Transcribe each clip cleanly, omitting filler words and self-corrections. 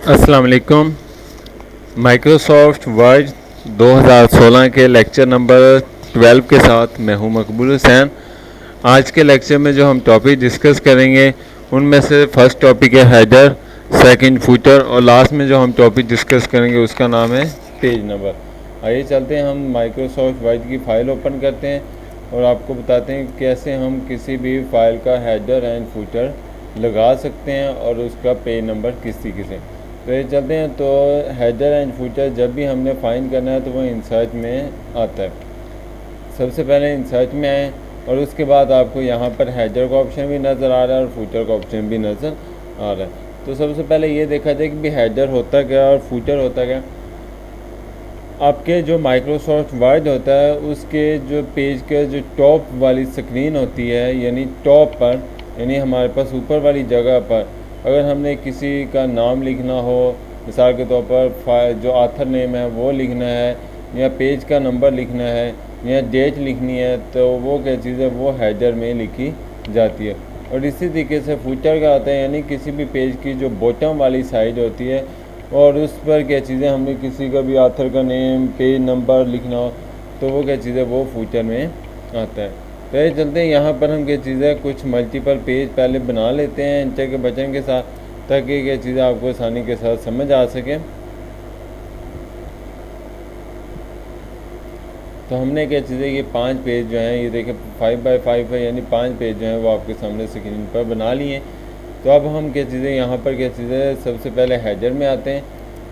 अस्सलाम वालेकुम। Microsoft word 2016 के लेक्चर नंबर 12 के साथ मैं हूं मकबूल हुसैन। आज के लेक्चर में जो हम टॉपिक डिस्कस करेंगे उनमें से फर्स्ट टॉपिक है हेडर, सेकंड फूटर और लास्ट में जो हम टॉपिक डिस्कस करेंगे उसका नाम है पेज नंबर। आइए चलते हैं, हम माइक्रोसॉफ्ट वर्ड की फ़ाइल ओपन करते हैं और आपको बताते हैं कैसे हम किसी भी फाइल का हेडर एंड फूटर लगा सकते हैं और उसका पेज नंबर किस तरीके से। तो ये चलते हैं। तो हेडर एंड फूटर जब भी हमने फाइंड करना है तो वो इंसर्ट में आता है। सबसे पहले इंसर्ट में आए और उसके बाद आपको यहाँ पर हेडर का ऑप्शन भी नज़र आ रहा है और फूटर का ऑप्शन भी नज़र आ रहा है। तो सबसे पहले ये देखा जाए कि हेडर होता क्या और फूटर होता क्या। आपके जो माइक्रोसॉफ्ट वर्ड होता है उसके जो पेज के जो टॉप वाली स्क्रीन होती है, यानी टॉप पर, यानी हमारे पास ऊपर वाली जगह पर अगर हमने किसी का नाम लिखना हो, मिसाल के तौर पर जो ऑथर नेम है वो लिखना है या पेज का नंबर लिखना है या डेट लिखनी है, तो वो क्या चीज़ है वो हेडर में लिखी जाती है। और इसी तरीके से फूटर का आता है, यानी किसी भी पेज की जो बॉटम वाली साइड होती है और उस पर क्या चीज़ें हमने किसी का भी ऑथर का नेम, पेज नंबर लिखना हो तो वो क्या चीज़ है वो फूटर में आता है। तो ये चलते हैं, यहाँ पर हम क्या चीज़ें कुछ मल्टीपल पेज पहले बना लेते हैं एंटर के बटन के साथ, ताकि क्या चीज़ें आपको आसानी के साथ समझ आ सके। तो हमने क्या चीज़ें ये 5 पेज जो हैं, ये देखें 5 बाय 5 है, यानी 5 पेज जो हैं वो आपके सामने स्क्रीन पर बना लिए। तो अब हम क्या चीज़ें यहाँ पर क्या चीज़ें सबसे पहले हेडर में आते हैं।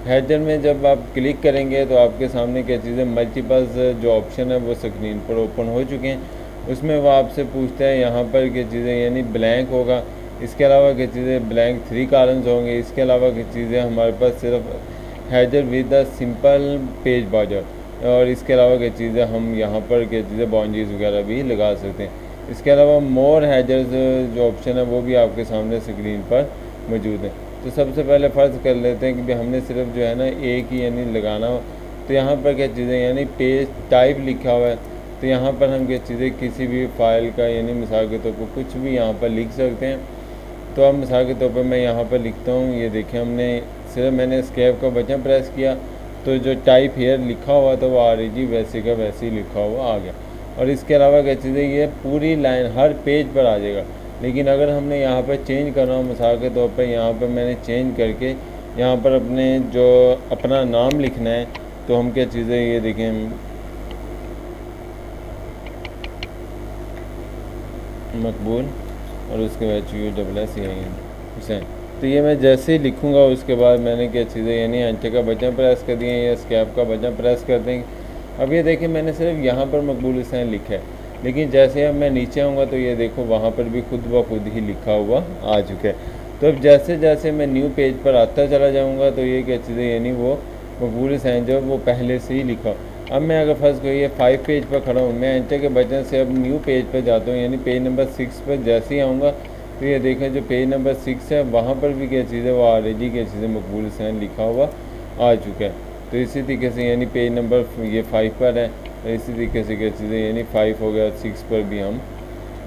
हेडर में जब आप क्लिक करेंगे तो आपके सामने क्या चीज़ें मल्टीपल्स जो ऑप्शन है वो स्क्रीन पर ओपन हो चुके हैं। उसमें वो आपसे पूछता है यहाँ पर क्या चीज़ें, यानी ब्लैंक होगा, इसके अलावा क्या चीज़ें ब्लैंक 3 कॉलम्स होंगे, इसके अलावा क्या चीज़ें हमारे पास सिर्फ header with the simple page border, और इसके अलावा क्या चीज़ें हम यहाँ पर क्या चीज़ें बाउंड्रीज वगैरह भी लगा सकते हैं। इसके अलावा मोर हेडर्स जो ऑप्शन है वो भी आपके सामने स्क्रीन पर मौजूद है। तो सबसे पहले फ़र्ज़ कर लेते हैं कि हमने सिर्फ जो है ना एक ही यानी लगाना हो। तो यहाँ पर क्या चीज़ें, यानी पेज टाइप लिखा हुआ है, तो यहाँ पर हम क्या चीज़ें किसी भी फाइल का, यानी मिसाल के तौर पर कुछ भी यहाँ पर लिख सकते हैं। तो अब मिसाल के तौर पर मैं यहाँ पर लिखता हूँ, ये देखें हमने सिर्फ मैंने एस्केप का बटन प्रेस किया तो जो टाइप हेयर लिखा हुआ था वो REG वैसे का वैसे ही लिखा हुआ आ गया। और इसके अलावा क्या चीज़ें, ये पूरी लाइन हर पेज पर आ जाएगा। लेकिन अगर हमने यहाँ पर चेंज करना हो, मिसाल के तौर पर यहाँ पर मैंने चेंज करके यहाँ पर अपना नाम लिखना है, तो हम क्या चीज़ें, ये देखें मकबूल और उसके बाद USS हुसैन। तो ये मैं जैसे ही लिखूँगा उसके बाद मैंने क्या चीज़ें, यानी एंटर का बटन प्रेस कर दिए या स्कैप का बटन प्रेस कर देंगे। अब ये देखें मैंने सिर्फ यहाँ पर मकबूल हुसैन लिखा है, लेकिन जैसे अब मैं नीचे आऊँगा तो ये देखो वहाँ पर भी खुद ब खुद ही लिखा हुआ आ चुका है। तो अब जैसे जैसे मैं न्यू पेज पर आता चला जाऊँगा तो ये क्या चीज़ें, यानी वो मकबूल हुसैन जो वो पहले से ही लिखा। अब मैं अगर फर्स्ट को ये 5 पेज पर खड़ा हूँ, मैं एंटर के बटन से अब न्यू पेज पर जाता हूँ, यानी पेज नंबर 6 पर जैसे ही आऊँगा तो ये देखें जो पेज नंबर 6 है वहाँ पर भी क्या चीज़ है वो REG क्या चीज़ें मकबूल हुसैन लिखा हुआ आ चुका है। तो इसी तरीके से यानी पेज नंबर ये 5 पर है, तो इसी तरीके से क्या चीज़ें, यानी 5 हो गया, 6 पर भी हम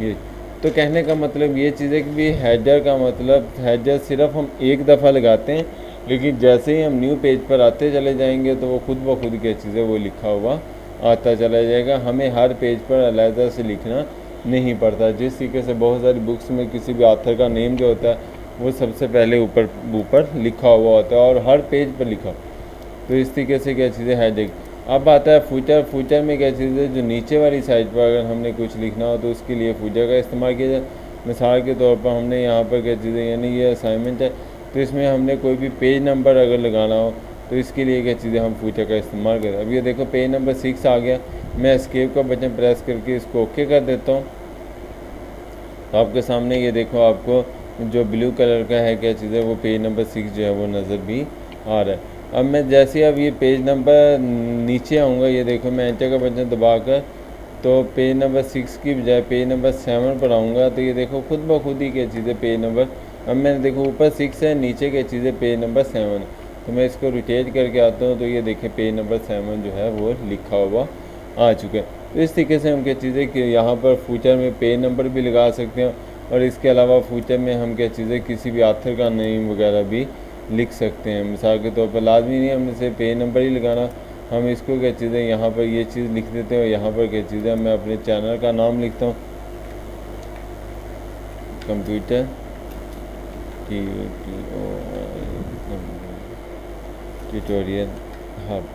ये। तो कहने का मतलब ये चीज़ है कि भी हेडर का मतलब, हेडर सिर्फ हम एक दफ़ा लगाते हैं, लेकिन जैसे ही हम न्यू पेज पर आते चले जाएंगे तो वो खुद ब खुद क्या चीज़ है वो लिखा हुआ आता चला जाएगा। हमें हर पेज पर अलहदा से लिखना नहीं पड़ता। जिस तरीके से बहुत सारी बुक्स में किसी भी ऑथर का नेम जो होता है वो सबसे पहले ऊपर लिखा हुआ होता है और हर पेज पर लिखा। तो इस तरीके से क्या चीज़ें हेडिंग। अब आता है फूचर। फूचर में क्या चीज़ है, जो नीचे वाली साइड पर अगर हमने कुछ लिखना हो तो उसके लिए फूचर का इस्तेमाल किया जाए। मिसाल के तौर पर हमने यहाँ पर क्या चीज़ें, यानी ये असाइनमेंट है तो इसमें हमने कोई भी पेज नंबर अगर लगाना हो तो इसके लिए क्या चीज़ें हम फूचर का इस्तेमाल करें। अब ये देखो पेज नंबर 6 आ गया, मैं एस्केप का बटन प्रेस करके इसको ओके कर देता हूँ। तो आपके सामने ये देखो आपको जो ब्लू कलर का है क्या चीज़ है वो पेज नंबर 6 जो है वो नज़र भी आ रहा है। अब मैं जैसे अब ये पेज नंबर नीचे आऊँगा, ये देखो मैं एंटर का बटन दबाकर तो पेज नंबर 6 की बजाय पेज नंबर 7 पर आऊँगा तो ये देखो खुद ब खुद ही क्या चीज़ है पेज नंबर, अब मैंने देखो ऊपर 6 है, नीचे क्या चीज़ है पेज नंबर 7 है। तो मैं इसको रोटेट करके आता हूँ तो ये देखें पेज नंबर 7 जो है वो लिखा हुआ आ चुका है। तो इस तरीके से हम क्या चीज़ें कि यहाँ पर फ्यूचर में पेज नंबर भी लगा सकते हैं और इसके अलावा फ्यूचर में हम क्या चीज़ें किसी भी ऑथर का नेम वगैरह भी लिख सकते हैं। मिसाल के तौर पर लाजमी नहीं हमने से पेज नंबर ही लगाना, हम इसको क्या चीज़ है यहाँ पर ये चीज़ लिख देते हैं और यहाँ पर क्या चीज़ है मैं अपने चैनल का नाम लिखता हूँ, कंप्यूटर ट्यूटोरियल हब।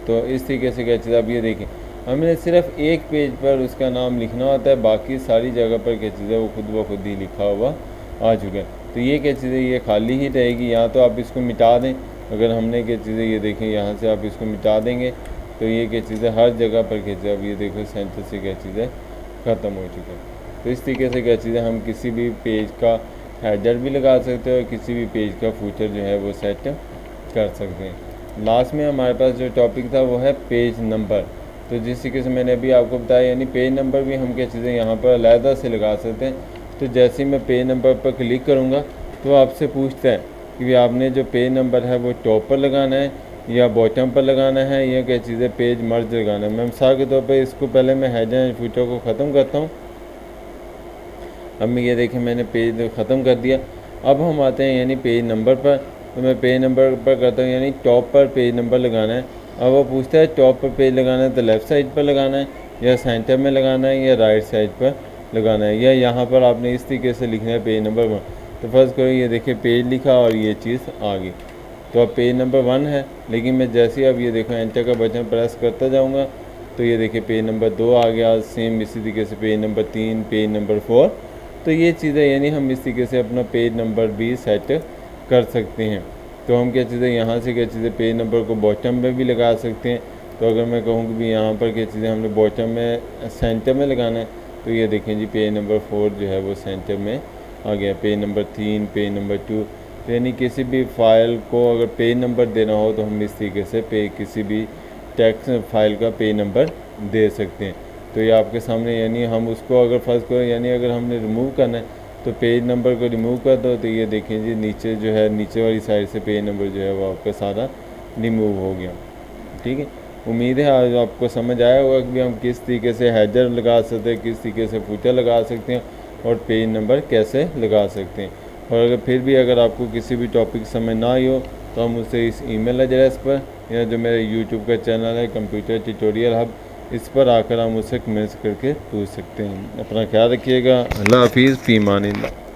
तो इस तरीके से क्या चीज़, अब ये देखें हमने सिर्फ एक पेज पर उसका नाम लिखना होता है, बाकी सारी जगह पर क्या चीज़ है वो खुद ब खुद ही लिखा हुआ आ चुका है। तो ये क्या चीज़ है ये खाली ही रहेगी, या तो आप इसको मिटा दें, अगर हमने क्या चीज़ है ये देखें यहाँ से आप इसको मिटा देंगे तो ये क्या चीज़ है हर जगह पर क्या चीज़ है, अब ये देखो सेंटर से क्या चीज़ है ख़त्म हो चुका है। तो इस तरीके से क्या चीज़ है हम किसी भी पेज का हेडर भी लगा सकते हैं और किसी भी पेज का फूटर जो है वो सेट कर सकते हैं। लास्ट में हमारे पास जो टॉपिक था वो है पेज नंबर। तो जिस तरीके से मैंने अभी आपको बताया, यानी पेज नंबर भी हम क्या चीज़ें यहाँ पर अलहदा से लगा सकते हैं। तो जैसे ही मैं पेज नंबर पर क्लिक करूँगा तो आपसे पूछता है कि भी आपने जो पेज नंबर है वो टॉप पर लगाना है या बॉटम पर लगाना है या क्या चीज़ें पेज मर्ज लगाना है। मैं मिसाल के तौर पर इसको पहले मैं हेडर एंड फूटर को ख़त्म करता हूँ। अब मैं ये देखें मैंने पेज ख़त्म कर दिया। अब हम आते हैं यानी पेज नंबर पर, तो मैं पेज नंबर पर करता हूँ यानी टॉप पर पेज नंबर लगाना है। अब वो पूछता है टॉप पर पेज लगाना है तो लेफ़्ट साइड पर लगाना है या सेंटर में लगाना है या राइट साइड पर लगाना है, या यहाँ पर आपने इस तरीके से लिखना है पेज नंबर 1। तो फर्स्ट करो ये देखिए पेज लिखा और ये चीज़ आ गई, तो अब पेज नंबर 1 है। लेकिन मैं जैसे ही अब ये देखो एंटर का बटन प्रेस करता जाऊँगा तो ये देखिए पेज नंबर 2 आ गया, सेम इसी तरीके से पेज नंबर 3, पेज नंबर 4। तो ये चीज़ें यानी हम इस तरीके से अपना पेज नंबर भी सेट कर सकते हैं। तो हम क्या चीज़ें यहाँ से क्या चीज़ें पेज नंबर को बॉटम में भी लगा सकते हैं। तो अगर मैं कहूँ कि भी यहाँ पर क्या चीज़ें हमने बॉटम में सेंटर में लगाना है तो ये देखें जी पेज नंबर 4 जो है वो सेंटर में आ गया, पेज नंबर 3, पेज नंबर 2। तो यानी किसी भी फाइल को अगर पेज नंबर देना हो तो हम इस तरीके से किसी भी टेक्स्ट फाइल का पेज नंबर दे सकते हैं। तो ये आपके सामने, यानी हम उसको अगर फर्स्ट करें यानी अगर हमने रिमूव करना है तो पेज नंबर को रिमूव कर दो तो ये देखें जी नीचे जो है नीचे वाली साइड से पेज नंबर जो है वो आपका सारा रिमूव हो गया। ठीक है, उम्मीद है आज आपको समझ आया होगा कि हम किस तरीके से हेडर लगा सकते हैं, किस तरीके से फूटर लगा सकते हैं और पेज नंबर कैसे लगा सकते हैं। और अगर फिर भी अगर आपको किसी भी टॉपिक समझ ना आई हो तो हम उसे इस ईमेल एड्रेस पर या जो मेरे यूट्यूब का चैनल है कंप्यूटर ट्यूटोरियल हब, इस पर आकर हम उसे कमेंट्स करके पूछ सकते हैं। अपना ख्याल रखिएगा। अल्लाह हाफिज़, फ़ी अमानिल्लाह।